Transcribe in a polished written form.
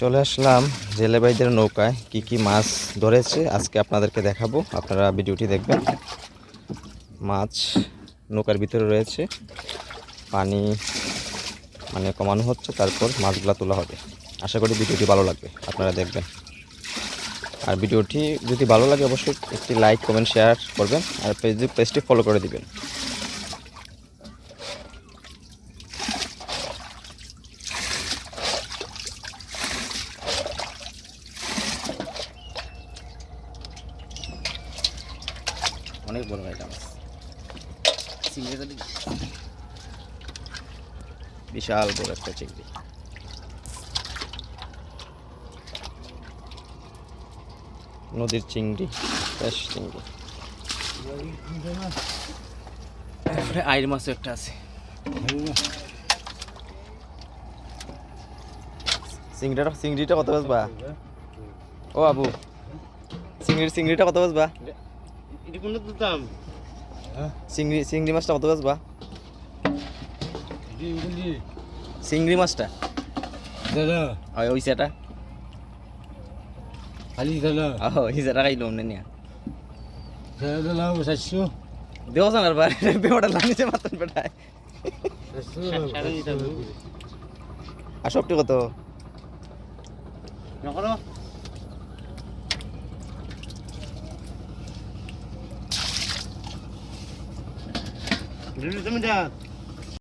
চলে আসলাম জেলে ভাইদের নৌকায় কি কি মাছ ধরেছে আজকে আপনাদেরকে দেখাবো। আপনারা ভিডিওটি দেখবেন। মাছ নৌকার ভিতরে রয়েছে, পানি কমানো হচ্ছে, তারপর মাছগুলো তোলা হবে। আশা করি ভিডিওটি ভালো লাগবে, আপনারা দেখবেন। আর ভিডিওটি যদি ভালো লাগে অবশ্যই একটি লাইক কমেন্ট শেয়ার করবেন, আর ফেসবুক পেজটি ফলো করে দিবেন। অনেক বড় ভাই মাছ, বিশাল বড় একটা চিংড়ি। নদীর চিংড়ি, ফ্রেশ চিংড়ি। আইর মাছও একটা আছে। চিংড়িটা কত বাজবা? ও আবু, চিংড়িটা কত বাজবা? চিংড়ি মাছটা কত বাজবা? চিংড়ি মাছটা ওই সেটা হিসাটা খাইলাম না নিয়া দেওয়া জানার বেড়া লানিছে মাতন বেটায়। আর সবটি কত? তুমি